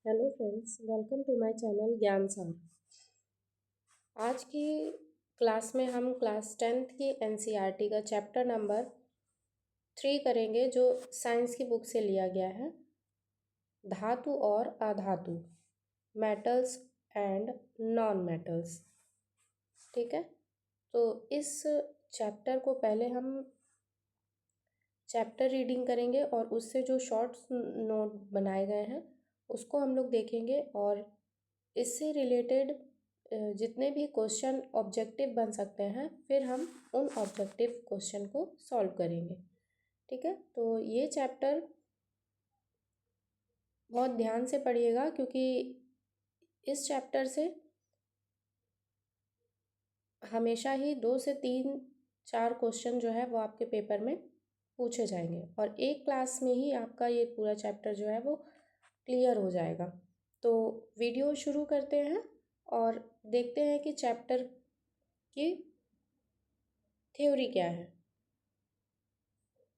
Hello friends, welcome to my channel Gyan Saar. आज की class में हम क्लास 10th की एनसीईआरटी का चैप्टर नंबर 3 करेंगे, जो साइंस की बुक से लिया गया है। धातु और अधातु, मेटल्स एंड नॉन मेटल्स। ठीक है, तो इस चैप्टर को पहले हम चैप्टर रीडिंग करेंगे और उससे जो शॉर्ट्स नोट बनाए गए हैं उसको हम लोग देखेंगे, और इससे रिलेटेड जितने भी क्वेश्चन ऑब्जेक्टिव बन सकते हैं फिर हम उन ऑब्जेक्टिव क्वेश्चन को सॉल्व करेंगे। ठीक है, तो ये चैप्टर बहुत ध्यान से पढ़िएगा, क्योंकि इस चैप्टर से हमेशा ही 2 से 3-4 क्वेश्चन जो है वो आपके पेपर में पूछे जाएंगे, और एक क्लास में ही आपका ये पूरा चैप्टर जो है वो क्लियर हो जाएगा। तो वीडियो शुरू करते हैं और देखते हैं कि चैप्टर की थ्योरी क्या है।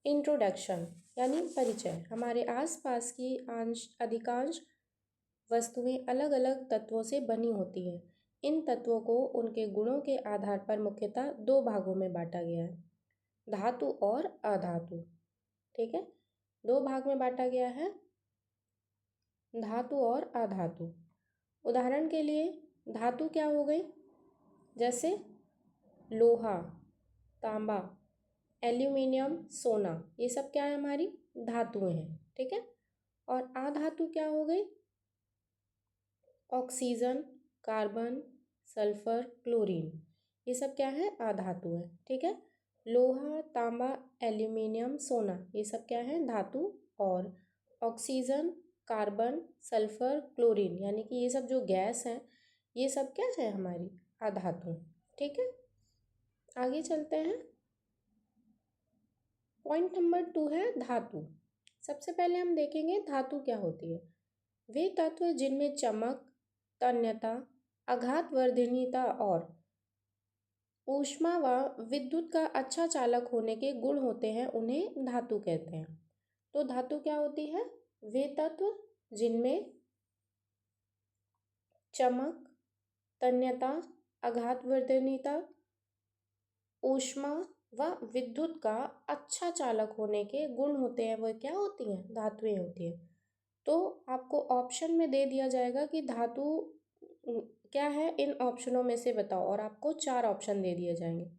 इंट्रोडक्शन यानी परिचय। हमारे आसपास की अधिकांश वस्तुएं अलग अलग तत्वों से बनी होती हैं। इन तत्वों को उनके गुणों के आधार पर मुख्यतः 2 भागों में बांटा गया है, धातु और अधातु। ठीक है, 2 भाग में बांटा गया है, धातु और अधातु। उदाहरण के लिए धातु क्या हो गई, जैसे लोहा, तांबा, एल्यूमिनियम, सोना, ये सब क्या है, हमारी धातुएं हैं। ठीक है, और अधातु क्या हो गई, ऑक्सीजन, कार्बन, सल्फर, क्लोरीन, ये सब क्या है, अधातु है। ठीक है, लोहा, तांबा, एल्यूमिनियम, सोना, ये सब क्या है, धातु, और ऑक्सीजन, कार्बन, सल्फर, क्लोरीन, यानी कि ये सब जो गैस हैं ये सब क्या है, हमारी अधातु। ठीक है, आगे चलते हैं। पॉइंट नंबर 2 है धातु। सबसे पहले हम देखेंगे धातु क्या होती है। वे तत्व जिनमें चमक, तन्यता, आघातवर्धनीयता और ऊष्मा व विद्युत का अच्छा चालक होने के गुण होते हैं, उन्हें धातु कहते हैं। तो धातु क्या होती है, वे तत्व जिनमें चमक, तन्यता, आघातवर्धनीयता, ऊष्मा व विद्युत का अच्छा चालक होने के गुण होते हैं, वो क्या होती हैं, धातुएं होती हैं। तो आपको ऑप्शन में दे दिया जाएगा कि धातु क्या है, इन ऑप्शनों में से बताओ, और आपको 4 ऑप्शन दे दिए जाएंगे।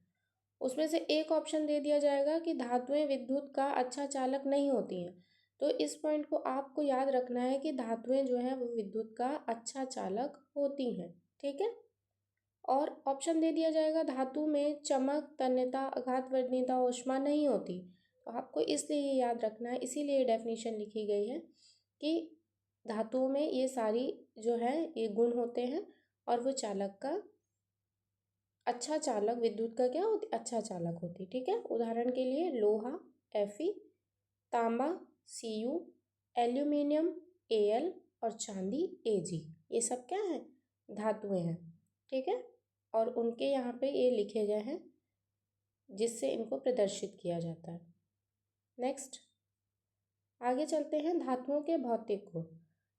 उसमें से एक ऑप्शन दे दिया जाएगा कि धातुएं विद्युत का अच्छा चालक नहीं होती हैं। तो इस पॉइंट को आपको याद रखना है कि धातुएं जो है वो विद्युत का अच्छा चालक होती हैं। ठीक है, और ऑप्शन दे दिया जाएगा धातु में चमक, तन्यता, आघातवर्धनीयता, ऊष्मा नहीं होती। तो आपको इसलिए ये याद रखना है, इसीलिए ये डेफिनेशन लिखी गई है कि धातुओं में ये सारी जो है ये गुण होते हैं, और वो चालक का अच्छा चालक, विद्युत का क्या होती, अच्छा चालक होती। ठीक है, उदाहरण के लिए लोहा Fe, तांबा Cu, एल्यूमिनियम Al और चांदी Ag, ये सब क्या है, धातुएं हैं। ठीक है, और उनके यहाँ पे ये लिखे गए हैं जिससे इनको प्रदर्शित किया जाता है। नेक्स्ट, आगे चलते हैं। धातुओं के भौतिक गुण।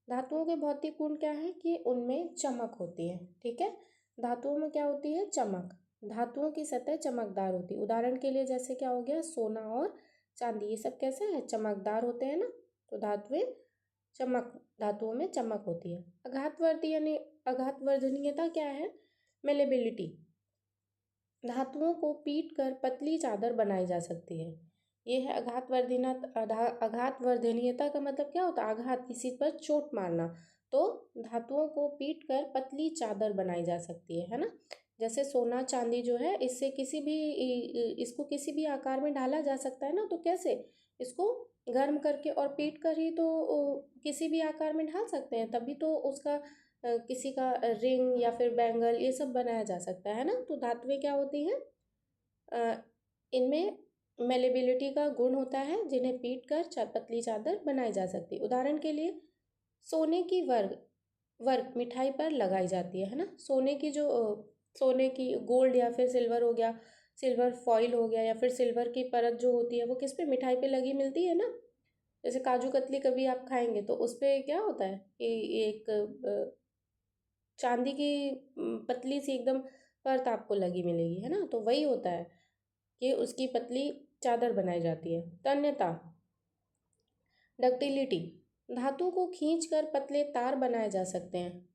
धातुओं के भौतिक गुण क्या है कि उनमें चमक होती है। ठीक है, धातुओं में क्या होती है, चमक। धातुओं की सतह चमकदार होती है। उदाहरण के लिए जैसे क्या हो गया, सोना और चांदी, ये सब कैसे है, चमकदार होते हैं ना। तो धातुओं में चमक होती है। आघातवर्धनीयता क्या है, मेलेबिलिटी। धातुओं को पीट कर पतली चादर बनाई जा सकती है। ये है आघातवर्धनीयता का मतलब क्या होता है, आघात, किसी पर चोट मारना। तो धातुओं को पीट कर पतली चादर बनाई जा सकती है ना। जैसे सोना चांदी जो है, इसको किसी भी आकार में ढाला जा सकता है ना। तो कैसे, इसको गर्म करके और पीट कर ही तो किसी भी आकार में ढाल सकते हैं, तभी तो उसका किसी का रिंग या फिर बैंगल ये सब बनाया जा सकता है ना। तो धातुएं क्या होती हैं, इनमें मेलेबिलिटी का गुण होता है, जिन्हें पीट कर पतली चादर बनाई जा सकती है। उदाहरण के लिए सोने की वर्क मिठाई पर लगाई जाती है ना। सोने की गोल्ड या फिर सिल्वर हो गया, सिल्वर फॉइल हो गया, या फिर सिल्वर की परत जो होती है वो किस पे, मिठाई पे लगी मिलती है ना। जैसे काजू कतली कभी आप खाएंगे तो उस पे क्या होता है कि एक चांदी की पतली सी एकदम परत आपको लगी मिलेगी, है ना। तो वही होता है कि उसकी पतली चादर बनाई जाती है। तन्यता, डक्टिलिटी, धातु को खींचकर पतले तार बनाए जा सकते हैं,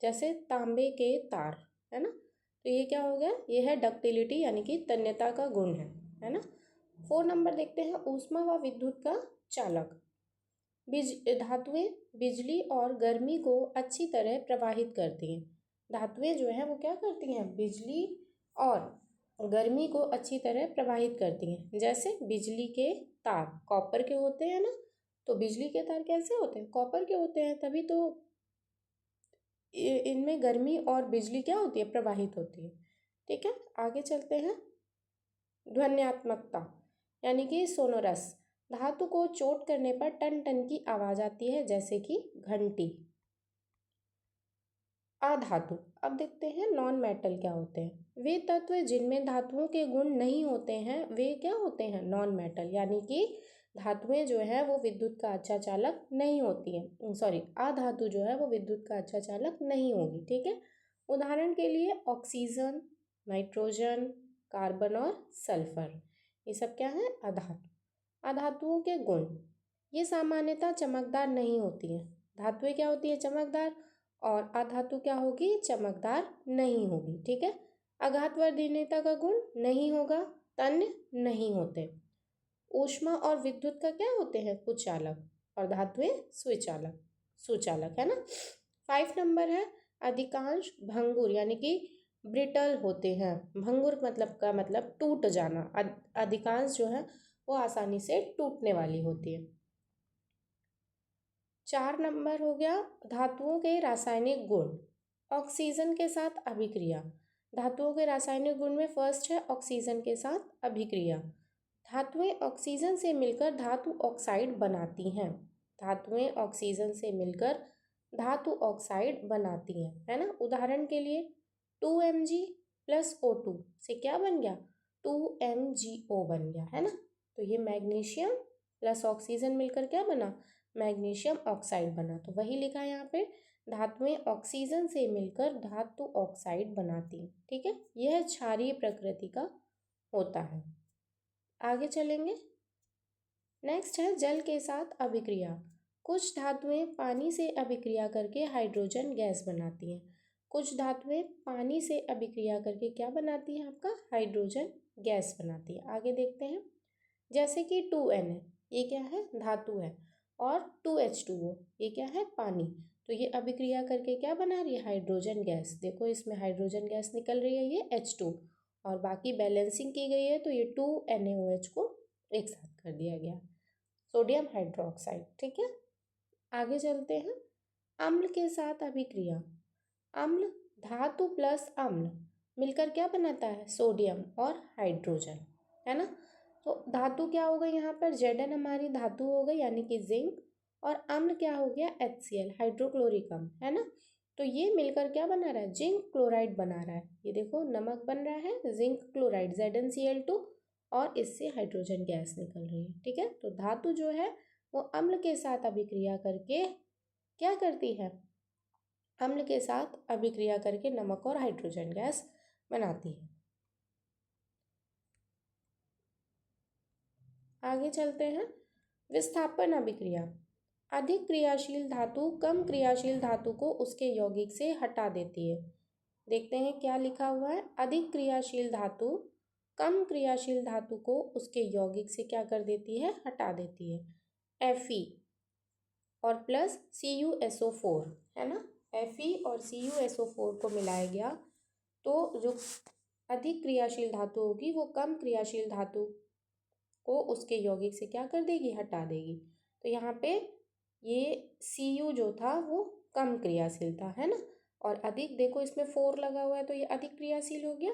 जैसे तांबे के तार, है ना। तो ये क्या हो गया, ये है डक्टिलिटी यानी कि तन्यता का गुण है ना। 4 नंबर देखते हैं, ऊष्मा व विद्युत का चालक। धातुएं बिजली और गर्मी को अच्छी तरह प्रवाहित करती हैं। धातुएं जो है वो क्या करती हैं, बिजली और गर्मी को अच्छी तरह प्रवाहित करती हैं। जैसे बिजली के तार कॉपर के होते हैं ना, तो बिजली के तार कैसे होते हैं, कॉपर के होते हैं, तभी तो इनमें गर्मी और बिजली क्या होती है, प्रवाहित होती है। ठीक है, आगे चलते हैं। ध्वन्यात्मकता यानी कि सोनोरस, धातु को चोट करने पर टन टन की आवाज आती है, जैसे कि घंटी। अधातु, अब देखते हैं नॉन मेटल क्या होते हैं। वे तत्व जिनमें धातुओं के गुण नहीं होते हैं वे क्या होते हैं, नॉन मेटल, यानी कि धातुएं जो है वो विद्युत का अच्छा चालक नहीं होती हैं, सॉरी अधातु जो है वो विद्युत का अच्छा चालक नहीं होगी। ठीक है, उदाहरण के लिए ऑक्सीजन, नाइट्रोजन, कार्बन और सल्फर, ये सब क्या है, अधातु। अधातुओं के गुण, ये सामान्यतः चमकदार नहीं होती हैं। धातुएं क्या होती है, चमकदार, और अधातु क्या होगी, चमकदार नहीं होगी। ठीक है, आघातवर्धनीयता का गुण नहीं होगा, तन्य नहीं होते। ऊष्मा और विद्युत का क्या होते हैं, कुचालक, और धातुएं सुचालक, सुचालक, है ना। 5 नंबर है, अधिकांश भंगुर यानी कि ब्रिटल होते हैं। भंगुर मतलब का मतलब टूट जाना, अधिकांश जो है वो आसानी से टूटने वाली होती है। 4 नंबर हो गया, धातुओं के रासायनिक गुण। ऑक्सीजन के साथ अभिक्रिया, धातुओं के रासायनिक गुण में फर्स्ट है ऑक्सीजन के साथ अभिक्रिया। धातुएं ऑक्सीजन से मिलकर धातु ऑक्साइड बनाती हैं। धातुएं ऑक्सीजन से मिलकर धातु ऑक्साइड बनाती हैं, है ना। उदाहरण के लिए 2Mg प्लस O2 से क्या बन गया, 2MgO बन गया, है ना। तो ये मैग्नीशियम प्लस ऑक्सीजन मिलकर क्या बना, मैग्नीशियम ऑक्साइड बना। तो वही लिखा है यहाँ पे, धातुएं ऑक्सीजन से मिलकर धातु ऑक्साइड बनाती हैं। ठीक है, यह क्षारीय प्रकृति का होता है। आगे चलेंगे, नेक्स्ट है जल के साथ अभिक्रिया। कुछ धातुएं पानी से अभिक्रिया करके हाइड्रोजन गैस बनाती हैं। कुछ धातुएं पानी से अभिक्रिया करके क्या बनाती हैं, आपका हाइड्रोजन गैस बनाती है। आगे देखते हैं, जैसे कि 2Na, ये क्या है, धातु है, और 2H2O, ये क्या है, पानी। तो ये अभिक्रिया करके क्या बना रही है, हाइड्रोजन गैस। देखो इसमें हाइड्रोजन गैस निकल रही है, ये H2, और बाकी बैलेंसिंग की गई है, तो ये 2NaOH को एक साथ कर दिया गया, सोडियम हाइड्रोक्साइड। ठीक है, आगे चलते हैं, अम्ल के साथ अभिक्रिया। अम्ल, धातु प्लस अम्ल मिलकर क्या बनाता है, सोडियम और हाइड्रोजन, है ना। तो धातु क्या हो गई यहाँ पर, Zn हमारी धातु हो गई यानी कि जिंक, और अम्ल क्या हो गया, HCl हाइड्रोक्लोरिक अम्ल, है ना। तो ये मिलकर क्या बना रहा है, जिंक क्लोराइड बना रहा है। ये देखो नमक बन रहा है जिंक क्लोराइड ZnCl2, और इससे हाइड्रोजन गैस निकल रही है। ठीक है, तो धातु जो है वो अम्ल के साथ अभिक्रिया करके क्या करती है, अम्ल के साथ अभिक्रिया करके नमक और हाइड्रोजन गैस बनाती है। आगे चलते हैं, विस्थापन अभिक्रिया। अधिक क्रियाशील धातु कम क्रियाशील धातु को उसके यौगिक से हटा देती है। देखते हैं क्या लिखा हुआ है, अधिक क्रियाशील धातु कम क्रियाशील धातु को उसके यौगिक से क्या कर देती है, हटा देती है। Fe और प्लस CuSO4, है ना। Fe और CuSO4 को मिलाया गया तो जो अधिक क्रियाशील धातु होगी वो कम क्रियाशील धातु को उसके यौगिक से क्या कर देगी, हटा देगी। तो यहाँ पे ये Cu जो था वो कम क्रियाशील था, है ना, और अधिक, देखो इसमें 4 लगा हुआ है तो ये अधिक क्रियाशील हो गया।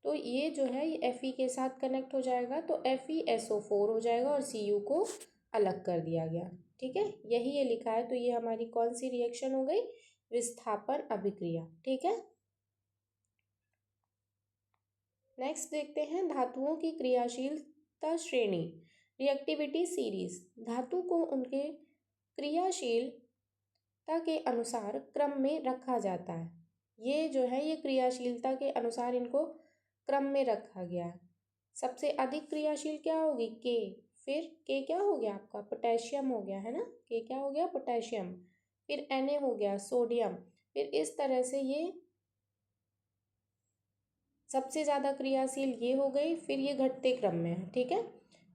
तो ये जो है ये Fe के साथ कनेक्ट हो जाएगा तो FeSO4 हो जाएगा और Cu को अलग कर दिया गया। ठीक है, यही ये लिखा है। तो ये हमारी कौन सी रिएक्शन हो गई, विस्थापन अभिक्रिया। ठीक है, नेक्स्ट देखते हैं धातुओं की क्रियाशीलता श्रेणी। रिएक्टिविटी सीरीज, धातु को उनके क्रियाशीलता के अनुसार क्रम में रखा जाता है। ये जो है ये क्रियाशीलता के अनुसार इनको क्रम में रखा गया है। सबसे अधिक क्रियाशील क्या होगी? के। फिर के क्या हो गया आपका? पोटेशियम हो गया, है ना। के क्या हो गया? पोटेशियम। फिर Na हो गया सोडियम। फिर इस तरह से ये सबसे ज़्यादा क्रियाशील ये हो गई, फिर ये घटते क्रम में है, ठीक है।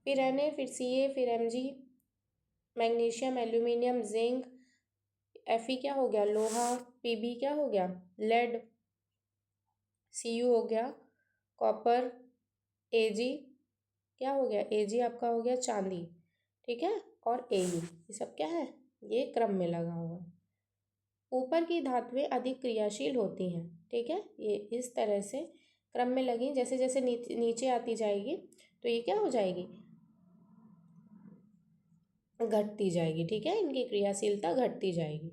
फिर Na, फिर Ca, फिर Mg, magnesium, aluminium, zinc, Fe क्या हो गया? लोहा, Pb क्या हो गया? लेड, Cu हो गया कॉपर, Ag क्या हो गया? Ag आपका हो गया चांदी, ठीक है। और Au, ये सब क्या है? ये क्रम में लगा हुआ है। ऊपर की धातुएं अधिक क्रियाशील होती हैं, ठीक है। ये इस तरह से क्रम में लगी, जैसे जैसे नीचे आती जाएगी तो ये क्या हो जाएगी? घटती जाएगी, ठीक है। इनकी क्रियाशीलता घटती जाएगी।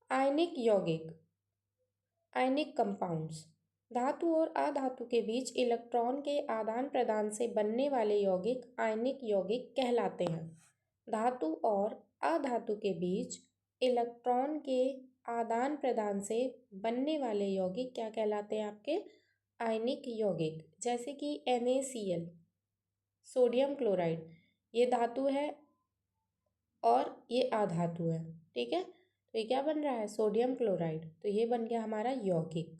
आयनिक यौगिक, आयनिक कंपाउंड्स, धातु और अधातु के बीच इलेक्ट्रॉन के आदान प्रदान से बनने वाले यौगिक आयनिक यौगिक कहलाते हैं। धातु और अधातु के बीच इलेक्ट्रॉन के आदान प्रदान से बनने वाले यौगिक क्या कहलाते हैं आपके? आयनिक यौगिक। जैसे कि NaCl, सोडियम क्लोराइड, ये धातु है और ये अधातु है, ठीक है। तो ये क्या बन रहा है? Sodium chloride. तो ये बन गया हमारा यौगिक।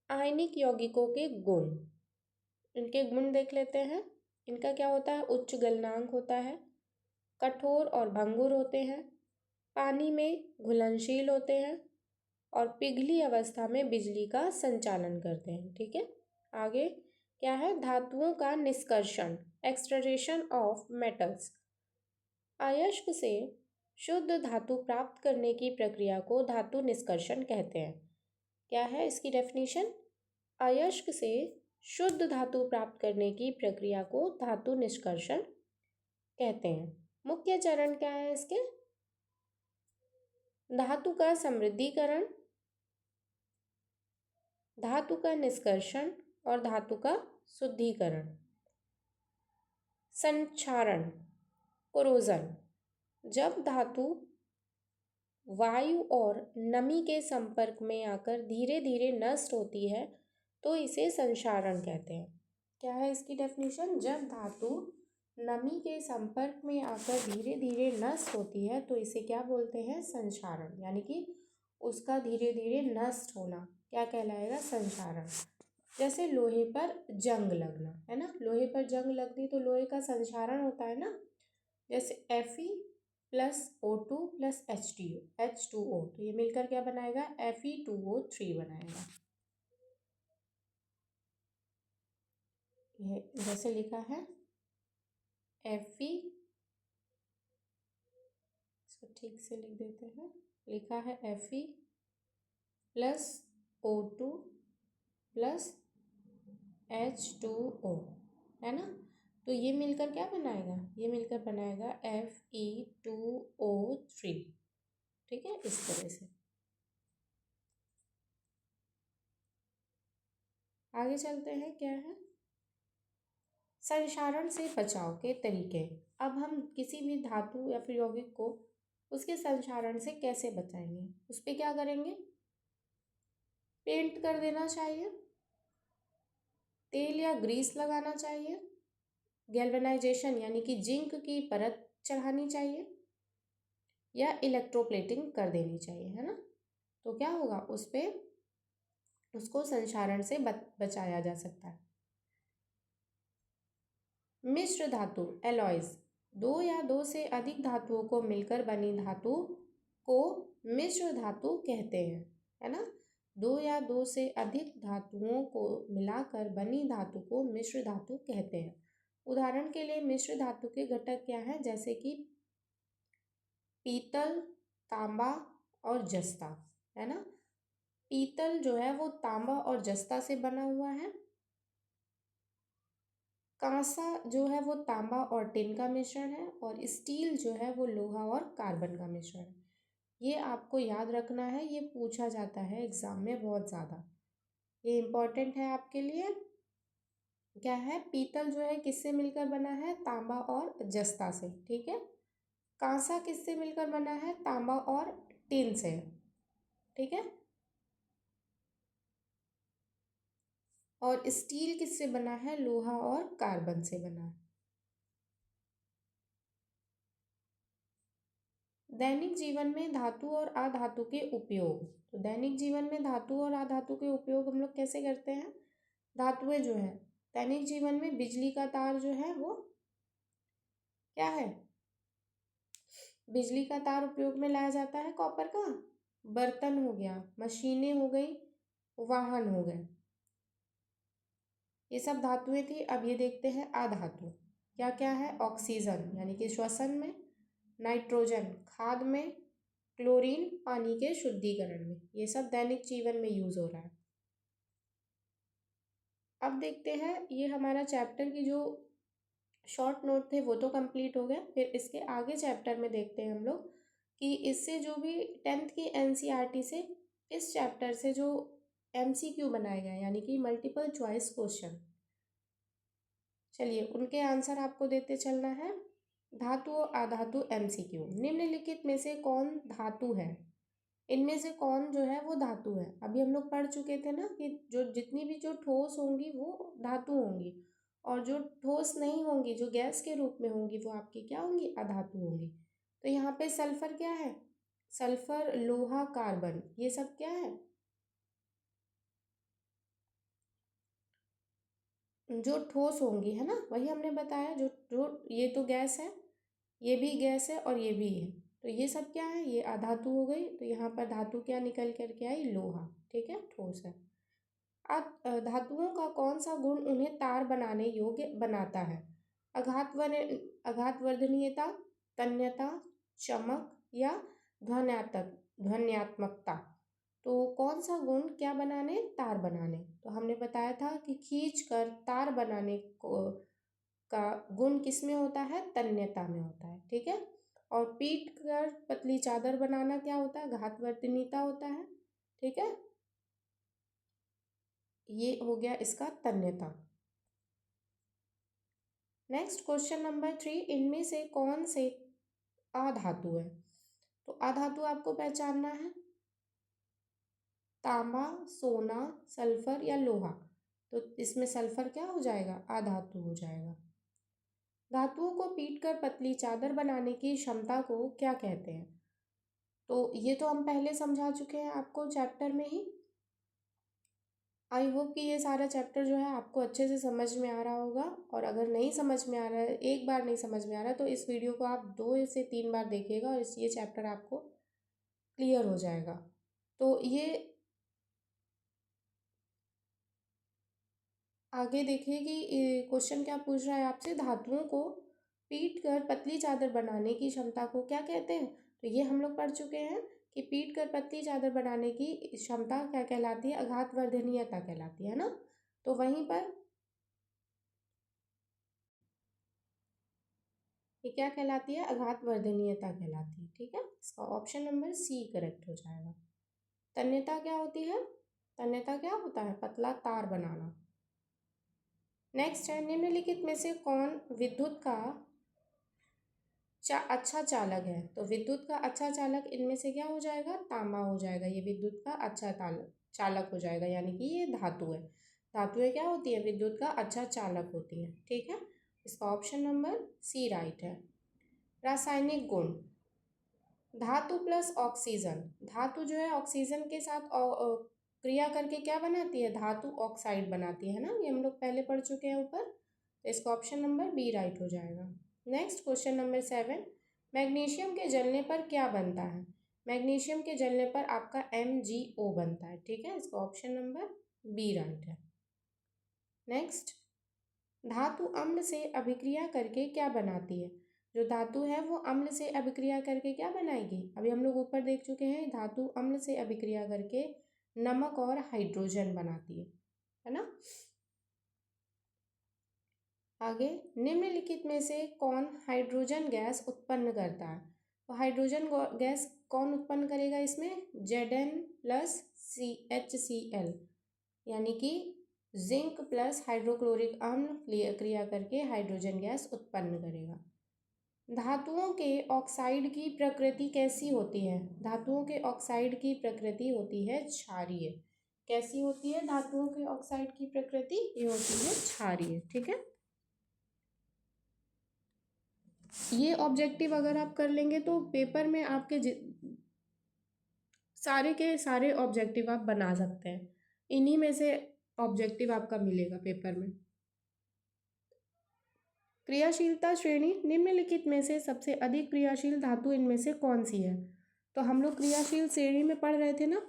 आयनिक यौगिकों के गुण, इनके गुण देख लेते हैं। इनका क्या होता है? उच्च गलनांक होता है, कठोर और भंगुर होते हैं, पानी में घुलनशील होते हैं और पिघली अवस्था में बिजली का संचालन करते हैं, ठीक है। आगे क्या है? धातुओं का निष्कर्षण, एक्सट्रैक्शन ऑफ मेटल्स, अयस्क से शुद्ध धातु प्राप्त करने की प्रक्रिया को धातु निष्कर्षण कहते हैं। क्या है इसकी डेफिनेशन? अयस्क से शुद्ध धातु प्राप्त करने की प्रक्रिया को धातु निष्कर्षण कहते हैं। मुख्य चरण क्या है इसके? धातु का समृद्धीकरण, धातु का निष्कर्षण और धातु का शुद्धिकरण। संक्षारण, कोरोजन, जब धातु वायु और नमी के संपर्क में आकर धीरे धीरे नष्ट होती है तो इसे संक्षारण कहते हैं। क्या है इसकी डेफिनेशन? जब धातु नमी के संपर्क में आकर धीरे धीरे नष्ट होती है तो इसे क्या बोलते हैं? संक्षारण, यानी कि उसका धीरे धीरे नष्ट होना क्या कहलाएगा? संक्षारण। जैसे लोहे पर जंग लगना, है ना। लोहे पर जंग लगती तो लोहे का संक्षारण होता है ना। जैसे Fe+O2 + H2O, तो ये मिलकर क्या बनाएगा? Fe2O3 बनाएगा। ये जैसे लिखा है Fe, इसको ठीक से लिख देते हैं। लिखा है Fe+O2 + H2O, है ना। तो ये मिलकर क्या बनाएगा? ये मिलकर बनाएगा Fe2O3, ठीक है। इस तरह से आगे चलते हैं। क्या है? संक्षारण से बचाव के तरीके। अब हम किसी भी धातु या फिर यौगिक को उसके संक्षारण से कैसे बचाएंगे? उस पर क्या करेंगे? पेंट कर देना चाहिए, तेल या ग्रीस लगाना चाहिए, गैल्वेनाइजेशन यानी कि जिंक की परत चढ़ानी चाहिए या इलेक्ट्रोप्लेटिंग कर देनी चाहिए, है ना। तो क्या होगा? उस पर उसको संक्षारण से बचाया जा सकता है। मिश्र धातु, एलॉयज, दो या दो से अधिक धातुओं को मिलकर बनी धातु को मिश्र धातु कहते हैं, है ना। दो या दो से अधिक धातुओं को मिलाकर बनी धातु को मिश्र धातु कहते हैं। उदाहरण के लिए मिश्र धातु के घटक क्या हैं? जैसे कि पीतल, तांबा और जस्ता, है ना। पीतल जो है वो तांबा और जस्ता से बना हुआ है। कांसा जो है वो तांबा और टिन का मिश्रण है और स्टील जो है वो लोहा और कार्बन का मिश्रण है। ये आपको याद रखना है, ये पूछा जाता है एग्जाम में बहुत ज़्यादा। ये इम्पोर्टेंट है आपके लिए। क्या है, पीतल जो है किससे मिलकर बना है, तांबा और जस्ता से, ठीक है। कांसा किससे मिलकर बना है, तांबा और टिन से, ठीक है। और स्टील किससे बना है, लोहा और कार्बन से बना है। दैनिक जीवन में धातु और अधातु के उपयोग। तो दैनिक जीवन में धातु और अधातु के उपयोग हम लोग कैसे करते हैं। धातुएं जो है दैनिक जीवन में, बिजली का तार जो है वो क्या है, बिजली का तार उपयोग में लाया जाता है कॉपर का। बर्तन हो गया, मशीनें हो गई, वाहन हो गए, ये सब धातुएं थी। अब ये देखते हैं अधातु क्या क्या है। ऑक्सीजन यानी कि श्वसन में, नाइट्रोजन खाद में, क्लोरीन पानी के शुद्धिकरण में, ये सब दैनिक जीवन में यूज हो रहा है। अब देखते हैं, ये हमारा चैप्टर की जो शॉर्ट नोट थे वो तो कंप्लीट हो गया। फिर इसके आगे चैप्टर में देखते हैं हम लोग कि इससे जो भी 10th की एनसीईआरटी से इस चैप्टर से जो एमसीक्यू बनाए गए यानी कि मल्टीपल चॉइस क्वेश्चन, चलिए उनके आंसर आपको देते चलना है। धातु और अधातु एमसीक्यू। निम्नलिखित में से कौन धातु है, इनमें से कौन जो है वो धातु है। अभी हम लोग पढ़ चुके थे ना कि जो जितनी भी जो ठोस होंगी वो धातु होंगी, और जो ठोस नहीं होंगी, जो गैस के रूप में होंगी, वो आपकी क्या होंगी, अधातु होंगी। तो यहाँ पे सल्फर क्या है, सल्फर, लोहा, कार्बन, ये सब क्या है, जो ठोस होंगी, है ना। वही हमने बताया, जो जो ये तो गैस है, ये भी गैस है और ये भी है, तो ये सब क्या है, ये अधातु हो गई। तो यहाँ पर धातु क्या निकल करके आई, लोहा, ठीक है, ठोस है। अब धातुओं का कौन सा गुण उन्हें तार बनाने योग्य बनाता है। आघातवर्धनीयता, तन्यता, चमक या ध्वन्यात्मकता। तो कौन सा गुण क्या बनाने, तार बनाने। तो हमने बताया था कि खींच कर तार बनाने को का गुण किस में होता है, तन्यता में होता है, ठीक है। और पीट कर पतली चादर बनाना क्या होता है, घातवर्तनीयता होता है, ठीक है। ये हो गया इसका तन्यता। नेक्स्ट क्वेश्चन नंबर 3, इनमें से कौन से अधातु है। तो अधातु आपको पहचानना है, तांबा, सोना, सल्फर या लोहा। तो इसमें सल्फर क्या हो जाएगा, अधातु हो जाएगा। धातुओं को पीटकर पतली चादर बनाने की क्षमता को क्या कहते हैं। तो ये तो हम पहले समझा चुके हैं आपको चैप्टर में ही। आई होप कि ये सारा चैप्टर जो है आपको अच्छे से समझ में आ रहा होगा। और अगर नहीं समझ में आ रहा है, एक बार नहीं समझ में आ रहा है, तो इस वीडियो को आप 2 से 3 बार देखिएगा और ये चैप्टर आपको क्लियर हो जाएगा। तो ये आगे देखिए कि क्वेश्चन क्या पूछ रहा है आपसे, धातुओं को पीट कर पतली चादर बनाने की क्षमता को क्या कहते हैं। तो ये हम लोग पढ़ चुके हैं कि पीट कर पतली चादर बनाने की क्षमता क्या कहलाती है, आघातवर्धनीयता कहलाती है ना। तो वहीं पर ये क्या कहलाती है, आघातवर्धनीयता कहलाती है, ठीक है। इसका ऑप्शन नंबर सी करेक्ट हो जाएगा। तन्यता क्या होती है, तन्यता क्या होता है, पतला तार बनाना। नेक्स्ट है, निम्नलिखित में से कौन विद्युत का अच्छा चालक है। तो विद्युत का अच्छा चालक इनमें से क्या हो जाएगा, तांबा हो जाएगा। ये विद्युत का अच्छा चालक हो जाएगा, यानी कि ये धातु है। धातुएं क्या होती है, विद्युत का अच्छा चालक होती है, ठीक है। इसका ऑप्शन नंबर सी राइट है। रासायनिक गुण, धातु प्लस ऑक्सीजन। धातु जो है ऑक्सीजन के साथ क्रिया करके क्या बनाती है, धातु ऑक्साइड बनाती है ना। ये हम लोग पहले पढ़ चुके हैं ऊपर। तो इसका ऑप्शन नंबर बी राइट हो जाएगा। नेक्स्ट क्वेश्चन नंबर 7, मैग्नीशियम के जलने पर क्या बनता है। मैग्नीशियम के जलने पर आपका MgO बनता है, ठीक है। इसका ऑप्शन नंबर बी राइट है। नेक्स्ट, धातु अम्ल से अभिक्रिया करके क्या बनाती है। जो धातु है वो अम्ल से अभिक्रिया करके क्या बनाएगी। अभी हम लोग ऊपर देख चुके हैं, धातु अम्ल से अभिक्रिया करके नमक और हाइड्रोजन बनाती है ना। आगे, निम्नलिखित में से कौन हाइड्रोजन गैस उत्पन्न करता है। तो हाइड्रोजन गैस कौन उत्पन्न करेगा, इसमें Zn प्लस HCl, यानी कि जिंक प्लस हाइड्रोक्लोरिक अम्ल क्रिया करके हाइड्रोजन गैस उत्पन्न करेगा। धातुओं के ऑक्साइड की प्रकृति कैसी होती है? धातुओं के ऑक्साइड की प्रकृति होती है क्षारीय। कैसी होती है धातुओं के ऑक्साइड की प्रकृति? ये होती है क्षारीय। ठीक है, ये ऑब्जेक्टिव अगर आप कर लेंगे तो पेपर में आपके सारे के सारे ऑब्जेक्टिव आप बना सकते हैं। इन्हीं में से ऑब्जेक्टिव आपका मिलेगा पेपर में। क्रियाशीलता श्रेणी, निम्नलिखित में से सबसे अधिक क्रियाशील धातु इनमें से कौन सी है? तो हम लोग क्रियाशील श्रेणी में पढ़ रहे थे ना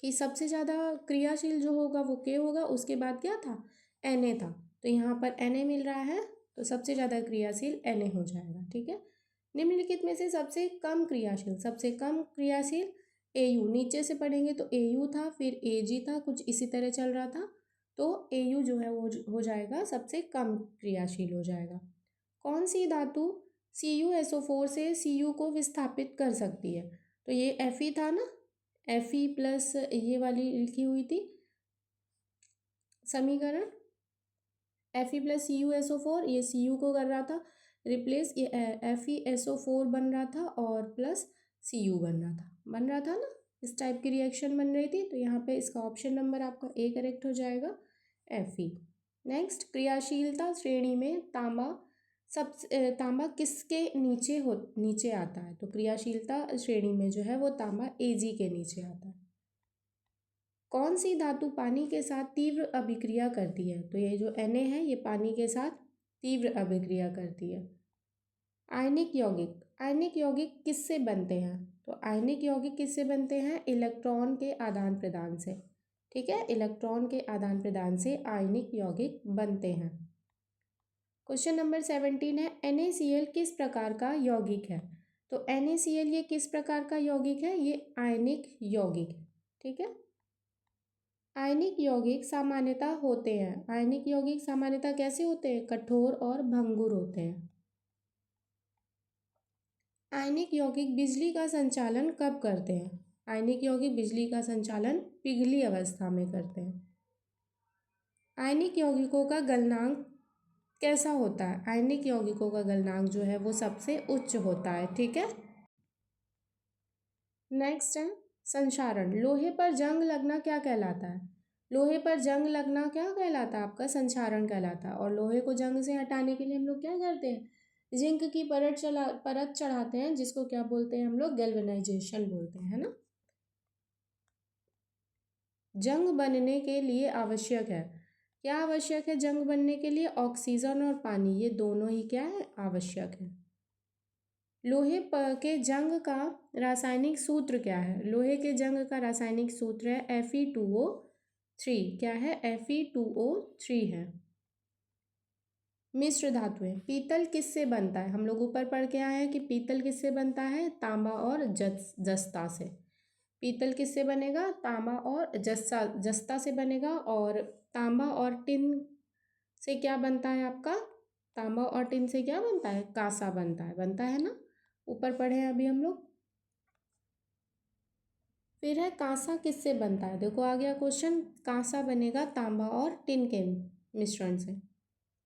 कि सबसे ज़्यादा क्रियाशील जो होगा वो के होगा, उसके बाद क्या था? Na था। तो यहाँ पर Na मिल रहा है तो सबसे ज़्यादा क्रियाशील Na हो जाएगा। ठीक है, निम्नलिखित में से सबसे कम क्रियाशील Au, नीचे से पढ़ेंगे तो Au था, फिर Ag था, कुछ इसी तरह चल रहा था, तो Au जो है वो हो जाएगा सबसे कम क्रियाशील हो जाएगा। कौन सी धातु CuSO4 से Cu को विस्थापित कर सकती है? तो ये Fe था ना, Fe प्लस ये वाली लिखी हुई थी समीकरण, Fe प्लस CuSO4, ये Cu को कर रहा था रिप्लेस, ये FeSO4 बन रहा था और प्लस Cu बन रहा था ना, इस टाइप की रिएक्शन बन रही थी। तो यहाँ पे इसका ऑप्शन नंबर आपका ए करेक्ट हो जाएगा, Fe। नेक्स्ट, क्रियाशीलता श्रेणी में तांबा किसके नीचे आता है? तो क्रियाशीलता श्रेणी में जो है वो तांबा Ag के नीचे आता है। कौन सी धातु पानी के साथ तीव्र अभिक्रिया करती है? तो ये जो Na है ये पानी के साथ तीव्र अभिक्रिया करती है। आयनिक यौगिक किससे बनते हैं? तो आयनिक यौगिक किससे बनते हैं? इलेक्ट्रॉन के आदान प्रदान से। ठीक है, इलेक्ट्रॉन के आदान प्रदान से आयनिक यौगिक बनते हैं। क्वेश्चन नंबर 17 है, NaCl किस प्रकार का यौगिक है? तो NaCl ये किस प्रकार का यौगिक है? ये आयनिक यौगिक है। ठीक है, आयनिक यौगिक सामान्यतः कैसे होते हैं? कठोर और भंगुर होते हैं। आयनिक यौगिक बिजली का संचालन कब करते हैं? आयनिक यौगिक बिजली का संचालन पिघली अवस्था में करते हैं। आयनिक यौगिकों का गलनांक कैसा होता है? आयनिक यौगिकों का गलनांक जो है वो सबसे उच्च होता है। ठीक है, नेक्स्ट है संक्षारण। लोहे पर जंग लगना क्या कहलाता है? लोहे पर जंग लगना क्या कहलाता है? आपका संक्षारण कहलाता है। और लोहे को जंग से हटाने के लिए हम लोग क्या करते हैं? जिंक की परत चढ़ाते हैं, जिसको क्या बोलते हैं हम लोग? गैल्वेनाइजेशन बोलते हैं, है ना। जंग बनने के लिए आवश्यक है, क्या आवश्यक है जंग बनने के लिए? ऑक्सीजन और पानी, ये दोनों ही क्या है? आवश्यक है। लोहे के जंग का रासायनिक सूत्र क्या है? लोहे के जंग का रासायनिक सूत्र है Fe2O3। क्या है? Fe2O3 है। मिश्र धातुएं, पीतल किससे बनता है? हम लोग ऊपर पढ़ के आए हैं कि पीतल किससे बनता है? तांबा और जस्ता से। पीतल किससे बनेगा? तांबा और जस्ता से बनेगा। और तांबा और टिन से क्या बनता है आपका? तांबा और टिन से क्या बनता है? कांसा बनता है ना, ऊपर पढ़े हैं अभी हम लोग। फिर है कांसा किससे बनता है? देखो आ गया क्वेश्चन, कांसा बनेगा तांबा और टिन के मिश्रण से।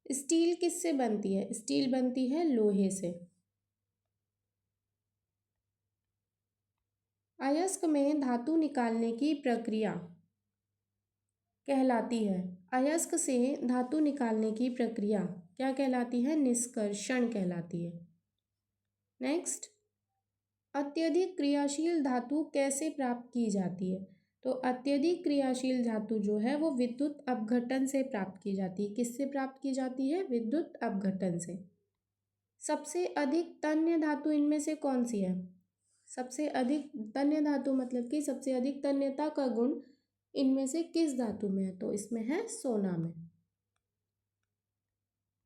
स्टील किससे बनती है? स्टील बनती है लोहे से। अयस्क में धातु निकालने की प्रक्रिया कहलाती है? अयस्क से धातु निकालने की प्रक्रिया क्या कहलाती है? निष्कर्षण कहलाती है। नेक्स्ट, अत्यधिक क्रियाशील धातु कैसे प्राप्त की जाती है? तो अत्यधिक क्रियाशील धातु जो है वो विद्युत अपघटन से प्राप्त की जाती है। किससे प्राप्त की जाती है? विद्युत अपघटन से। सबसे अधिक तन्य धातु इनमें से कौन सी है? सबसे अधिक तन्य धातु मतलब कि सबसे अधिक तन्यता का गुण इनमें से किस धातु में है? तो इसमें है सोना में।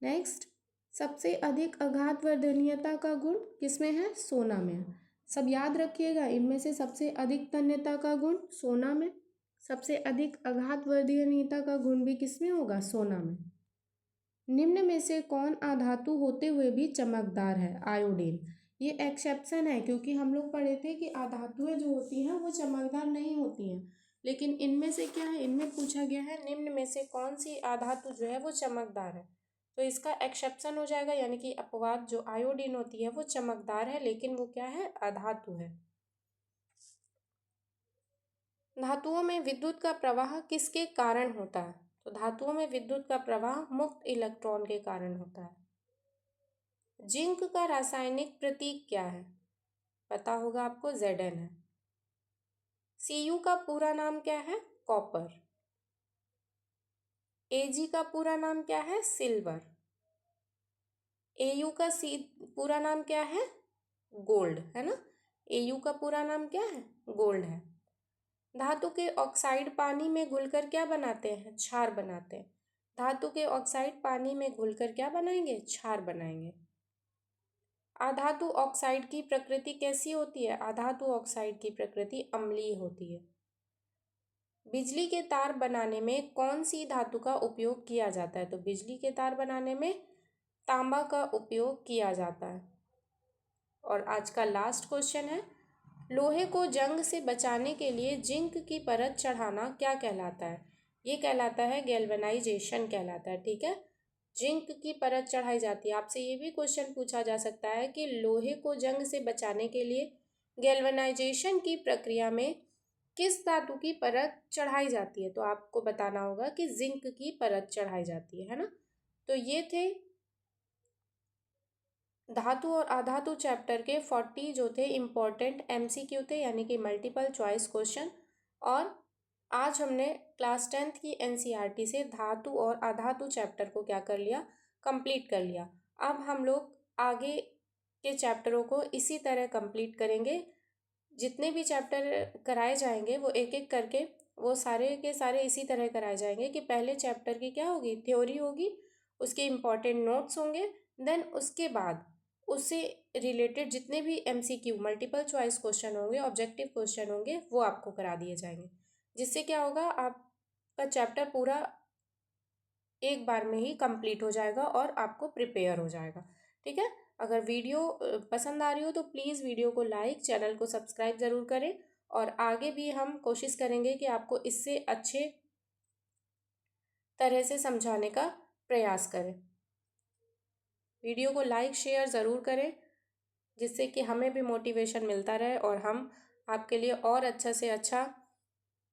नेक्स्ट, सबसे अधिक आघातवर्धनीयता का गुण किसमें है? सोना में। सब याद रखिएगा, इनमें से सबसे अधिक तन्यता का गुण सोना में, सबसे अधिक आघातवर्धनीयता का गुण भी किसमें होगा? सोना में। निम्न में से कौन अधातु होते हुए भी चमकदार है? आयोडीन। ये एक्सेप्शन है, क्योंकि हम लोग पढ़े थे कि अधातुएं जो होती हैं वो चमकदार नहीं होती हैं, लेकिन इनमें से क्या है, इनमें पूछा गया है निम्न में से कौन सी अधातु जो है वो चमकदार है। तो इसका एक्सेप्शन हो जाएगा, यानी कि अपवाद जो आयोडीन होती है वो चमकदार है, लेकिन वो क्या है, अधातु है। धातुओं में विद्युत का प्रवाह किसके कारण होता है? तो धातुओं में विद्युत का प्रवाह मुक्त इलेक्ट्रॉन के कारण होता है। जिंक का रासायनिक प्रतीक क्या है? पता होगा आपको, Zn है। Cu का पूरा नाम क्या है? कॉपर। Ag का पूरा नाम क्या है? सिल्वर। Au का पूरा नाम क्या है? गोल्ड, है ना। Au का पूरा नाम क्या है? गोल्ड है। धातु के ऑक्साइड पानी में घुलकर क्या बनाते हैं? क्षार बनाते हैं। धातु के ऑक्साइड पानी में घुलकर क्या बनाएंगे? क्षार बनाएंगे। अधातु ऑक्साइड की प्रकृति कैसी होती है? अधातु ऑक्साइड की प्रकृति अम्लीय होती है। बिजली के तार बनाने में कौन सी धातु का उपयोग किया जाता है? तो बिजली के तार बनाने में तांबा का उपयोग किया जाता है। और आज का लास्ट क्वेश्चन है, लोहे को जंग से बचाने के लिए जिंक की परत चढ़ाना क्या कहलाता है? ये कहलाता है गैल्वेनाइजेशन कहलाता है, ठीक है। जिंक की परत चढ़ाई जाती है। आपसे ये भी क्वेश्चन पूछा जा सकता है कि लोहे को जंग से बचाने के लिए गैल्वेनाइजेशन की प्रक्रिया में किस धातु की परत चढ़ाई जाती है? तो आपको बताना होगा कि जिंक की परत चढ़ाई जाती है ना। तो ये थे धातु और अधातु चैप्टर के 40 जो थे इम्पोर्टेंट MCQ थे, यानी कि मल्टीपल चॉइस क्वेश्चन। और आज हमने क्लास 10th की NCERT से धातु और अधातु चैप्टर को क्या कर लिया, कंप्लीट कर लिया। अब हम लोग आगे के चैप्टरों को इसी तरह कंप्लीट करेंगे। जितने भी चैप्टर कराए जाएंगे वो एक एक करके, वो सारे के सारे इसी तरह कराए जाएंगे कि पहले चैप्टर की क्या होगी, थ्योरी होगी, उसके इम्पॉर्टेंट नोट्स होंगे, देन उसके बाद उससे रिलेटेड जितने भी MCQ मल्टीपल चॉइस क्वेश्चन होंगे, ऑब्जेक्टिव क्वेश्चन होंगे, वो आपको करा दिए जाएंगे। जिससे क्या होगा, आपका चैप्टर पूरा एक बार में ही कंप्लीट हो जाएगा और आपको प्रिपेयर हो जाएगा, ठीक है। अगर वीडियो पसंद आ रही हो तो प्लीज़ वीडियो को लाइक, चैनल को सब्सक्राइब ज़रूर करें। और आगे भी हम कोशिश करेंगे कि आपको इससे अच्छे तरह से समझाने का प्रयास करें। वीडियो को लाइक शेयर ज़रूर करें, जिससे कि हमें भी मोटिवेशन मिलता रहे और हम आपके लिए और अच्छा से अच्छा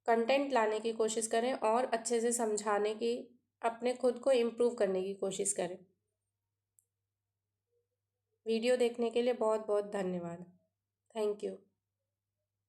कंटेंट लाने की कोशिश करें और अच्छे से समझाने की, अपने खुद को इम्प्रूव करने की कोशिश करें। वीडियो देखने के लिए बहुत बहुत धन्यवाद। Thank you.